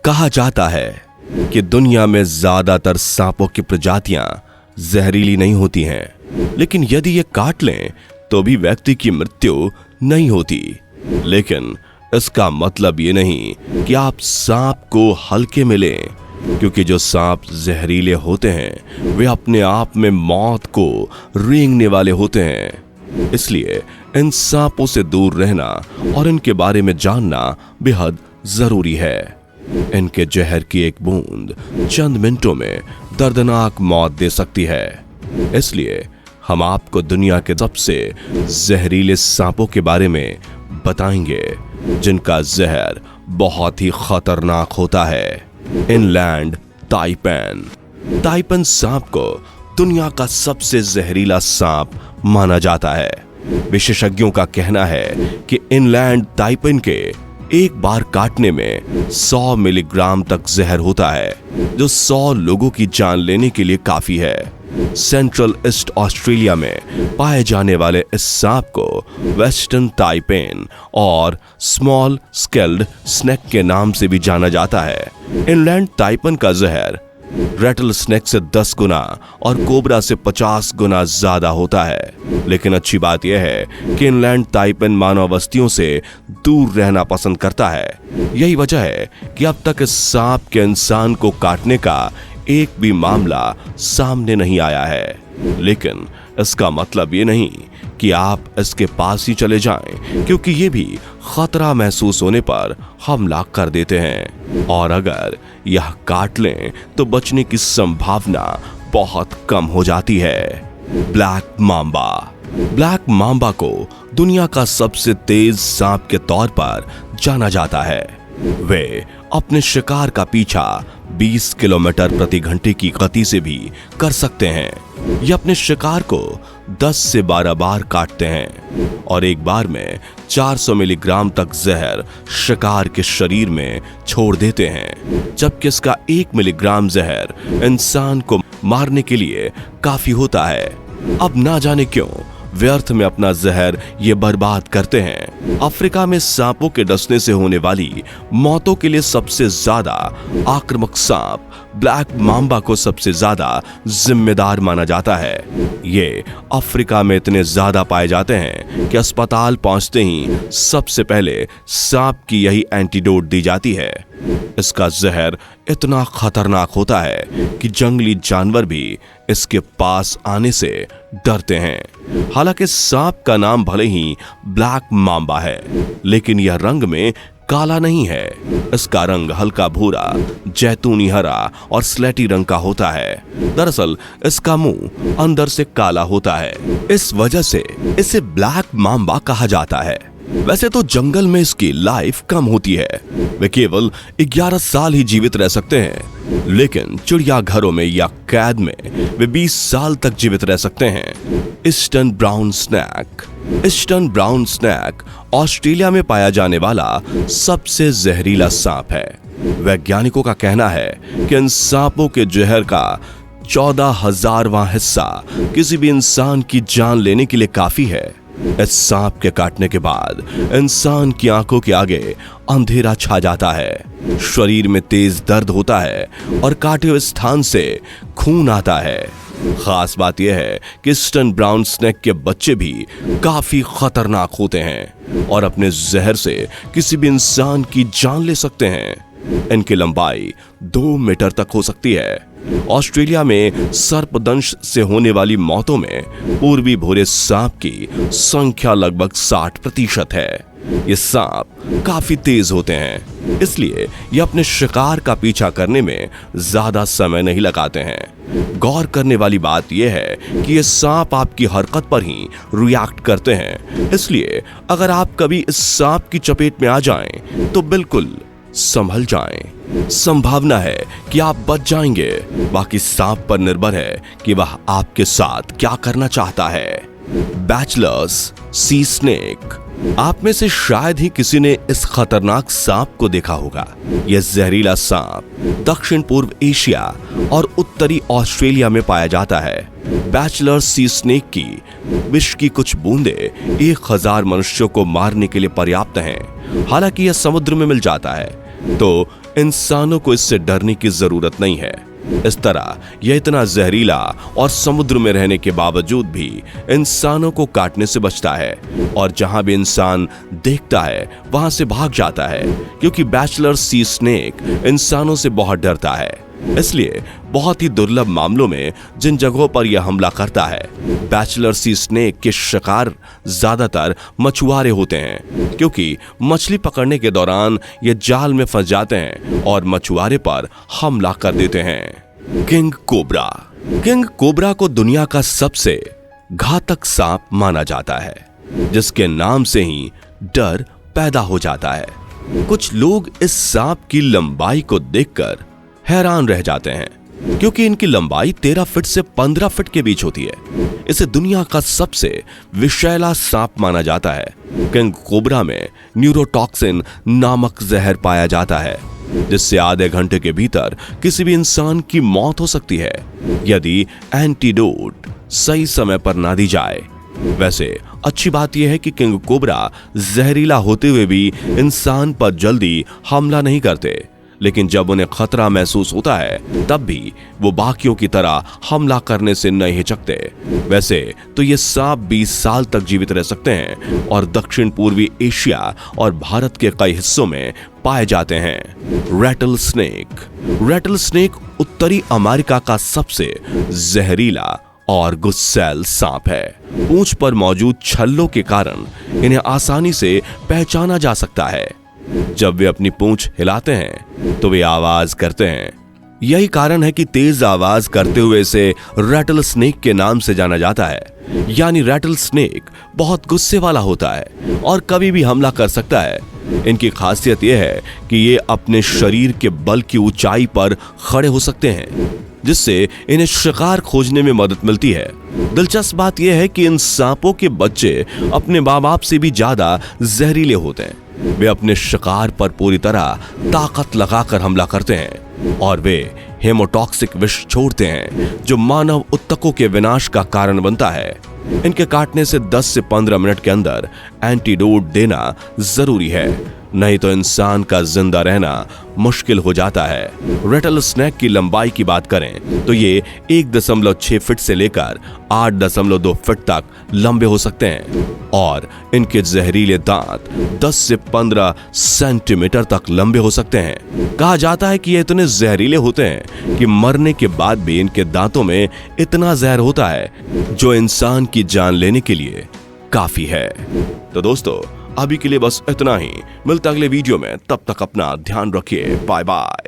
कहा जाता है कि दुनिया में ज्यादातर सांपों की प्रजातियां जहरीली नहीं होती हैं, लेकिन यदि ये काट लें तो भी व्यक्ति की मृत्यु नहीं होती। लेकिन इसका मतलब ये नहीं कि आप सांप को हल्के में लें, क्योंकि जो सांप जहरीले होते हैं वे अपने आप में मौत को रेंगने वाले होते हैं। इसलिए इन सांपों से दूर रहना और इनके बारे में जानना बेहद जरूरी है। इनके जहर की एक बूंद चंद मिनटों में दर्दनाक मौत दे सकती है। इसलिए हम आपको दुनिया के सबसे जहरीले सांपों के बारे में बताएंगे, जिनका जहर बहुत ही खतरनाक होता है। Inland taipan. ताइपन सांप को दुनिया का सबसे जहरीला सांप माना जाता है। विशेषज्ञों का कहना है कि इनलैंड ताइपन के एक बार काटने में 100 मिलीग्राम तक जहर होता है, जो 100 लोगों की जान लेने के लिए काफी है। सेंट्रल ईस्ट ऑस्ट्रेलिया में पाए जाने वाले इस सांप को वेस्टर्न ताइपेन और स्मॉल स्केल्ड स्नेक के नाम से भी जाना जाता है। इनलैंड ताइपन का जहर रेटल स्नेक से 10 गुना और कोबरा से 50 गुना ज्यादा होता है। लेकिन अच्छी बात यह है कि इनलैंड ताइपन मानव बस्तियों से दूर रहना पसंद करता है। यही वजह है कि अब तक इस सांप के इंसान को काटने का एक भी मामला सामने नहीं आया है। लेकिन इसका मतलब ये नहीं कि आप इसके पास ही चले जाएं, क्योंकि ये भी खतरा महसूस होने पर हमला कर देते हैं, और अगर यह काट लें तो बचने की संभावना बहुत कम हो जाती है। Black Mamba. ब्लैक मांबा को दुनिया का सबसे तेज सांप के तौर पर जाना जाता है। वे अपने शिकार का पीछा 20 किलोमीटर प्रति घंटे की गति से भी कर सकते हैं। ये अपने शिकार को 10 से 12 बार काटते हैं और एक बार में 400 मिलीग्राम तक जहर शिकार के शरीर में छोड़ देते हैं, जबकि इसका 1 मिलीग्राम जहर इंसान को मारने के लिए काफी होता है। अब ना जाने क्यों व्यर्थ में अपना जहर ये बर्बाद करते हैं। अफ्रीका में सांपों के डसने से होने वाली मौतों के लिए सबसे ज्यादा आक्रामक सांप ब्लैक मांबा को सबसे ज्यादा जिम्मेदार माना जाता है। ये अफ्रीका में इतने ज्यादा पाए जाते हैं कि अस्पताल पहुंचते ही सबसे पहले सांप की यही एंटीडोट दी जाती है। इसका जहर इतना खतरनाक होता है कि जंगली जानवर भी इसके पास आने से डरते हैं। हालांकि सांप का नाम भले ही ब्लैक मांबा है, लेकिन यह रंग में काला नहीं है। इसका रंग हल्का भूरा, जैतूनी हरा और स्लेटी रंग का होता है। दरअसल इसका मुंह अंदर से काला होता है, इस वजह से इसे ब्लैक मांबा कहा जाता है। वैसे तो जंगल में इसकी लाइफ कम होती है, वे केवल 11 साल ही जीवित रह सकते हैं, लेकिन चिड़ियाघरों में या कैद में वे 20 साल तक जीवित रह सकते हैं। Eastern brown snake. Eastern brown snake Australia में पाया जाने वाला सबसे जहरीला सांप है। वैज्ञानिकों का कहना है कि इन सांपों के जहर का 14,000वां हिस्सा किसी भी इंसान की जान लेने के लिए काफी है। इस सांप के काटने के बाद इंसान की आंखों के आगे अंधेरा छा जाता है, शरीर में तेज दर्द होता है और काटे हुए स्थान से खून आता है। खास बात यह है कि ईस्टर्न ब्राउन स्नेक के बच्चे भी काफी खतरनाक होते हैं और अपने जहर से किसी भी इंसान की जान ले सकते हैं। इनकी लंबाई 2 मीटर तक हो सकती है। ऑस्ट्रेलिया में सर्पदंश से होने वाली मौतों में पूर्वी भूरे सांप की संख्या लगभग 60% है। ये सांप काफी तेज होते हैं, इसलिए ये अपने शिकार का पीछा करने में ज्यादा समय नहीं लगाते हैं। गौर करने वाली बात यह है कि ये सांप आपकी हरकत पर ही रिएक्ट करते हैं, इसलिए अगर आप कभी इस सांप की चपेट में आ जाएं तो बिल्कुल संभल जाएं। संभावना है कि आप बच जाएंगे, बाकी सांप पर निर्भर है कि वह आपके साथ क्या करना चाहता है। बैचलर्स सी स्नेक। आप में से शायद ही किसी ने इस खतरनाक सांप को देखा होगा। यह जहरीला सांप दक्षिण पूर्व एशिया और उत्तरी ऑस्ट्रेलिया में पाया जाता है। बैचलर सी स्नेक की विष की कुछ बूंदें 1000 मनुष्यों को मारने के लिए पर्याप्त हैं। हालांकि यह समुद्र में मिल जाता है, तो इंसानों को इससे डरने की जरूरत नहीं है। इस तरह यह इतना जहरीला और समुद्र में रहने के बावजूद भी इंसानों को काटने से बचता है और जहां भी इंसान देखता है वहां से भाग जाता है, क्योंकि बैचलर सी स्नेक इंसानों से बहुत डरता है। इसलिए बहुत ही दुर्लभ मामलों में जिन जगहों पर यह हमला करता है, बैचलर सी स्नेक के शिकार ज्यादातर मछुआरे होते हैं, क्योंकि मछली पकड़ने के दौरान ये जाल में फंस जाते हैं और मछुआरे पर हमला कर देते हैं। King cobra. किंग कोबरा को दुनिया का सबसे घातक सांप माना जाता है, जिसके नाम से ही डर पैदा हो जाता है। कुछ लोग इस सांप की लंबाई को देखकर हैरान रह जाते हैं, क्योंकि इनकी लंबाई 13 फीट से 15 फीट के बीच होती है। इसे दुनिया का सबसे विषैला सांप माना जाता है। किंग कोबरा में न्यूरोटॉक्सिन नामक जहर पाया जाता है, जिससे आधे घंटे के भीतर किसी भी इंसान की मौत हो सकती है यदि एंटीडोट सही समय पर ना दी जाए। वैसे अच्छी बात यह है कि किंग कोबरा जहरीला होते हुए भी इंसान पर जल्दी हमला नहीं करते, लेकिन जब उन्हें खतरा महसूस होता है तब भी वो बाकियों की तरह हमला करने से नहीं हिचकते। वैसे तो ये सांप 20 साल तक जीवित रह सकते हैं और दक्षिण पूर्वी एशिया और भारत के कई हिस्सों में पाए जाते हैं। Rattle snake. रैटल स्नेक उत्तरी अमेरिका का सबसे जहरीला और गुस्सैल सांप है। पूंछ पर मौजूद छल्लों के कारण इन्हें आसानी से पहचाना जा सकता है। जब वे अपनी पूंछ हिलाते हैं तो वे आवाज करते हैं। यही कारण है कि तेज आवाज करते हुए इसे रैटल स्नेक के नाम से जाना जाता है। यानी रैटल स्नेक बहुत गुस्से वाला होता है और कभी भी हमला कर सकता है। इनकी खासियत यह है कि ये अपने शरीर के बल की ऊंचाई पर खड़े हो सकते हैं, जिससे इन्हें शिकार खोजने में मदद मिलती है। दिलचस्प बात यह है कि इन सांपों के बच्चे अपने माँ बाप से भी ज्यादा जहरीले होते हैं। वे अपने शिकार पर पूरी तरह ताकत लगाकर हमला करते हैं और वे हेमोटॉक्सिक विष छोड़ते हैं, जो मानव उत्तकों के विनाश का कारण बनता है। इनके काटने से 10 से 15 मिनट के अंदर एंटीडोट देना जरूरी है, नहीं तो इंसान का जिंदा रहना मुश्किल हो जाता है। रैटल स्नेक की लंबाई की बात करें तो ये 1.6 फीट से लेकर 8.2 फीट तक लंबे हो सकते हैं और इनके जहरीले दांत 10 से 15 सेंटीमीटर तक लंबे हो सकते हैं। कहा जाता है कि ये इतने जहरीले होते हैं कि मरने के बाद भी इनके दांतों में इतना जहर होता है जो इंसान की जान लेने के लिए काफी है। तो दोस्तों, अभी के लिए बस इतना ही। मिलता अगले वीडियो में, तब तक अपना ध्यान रखिए। Bye bye.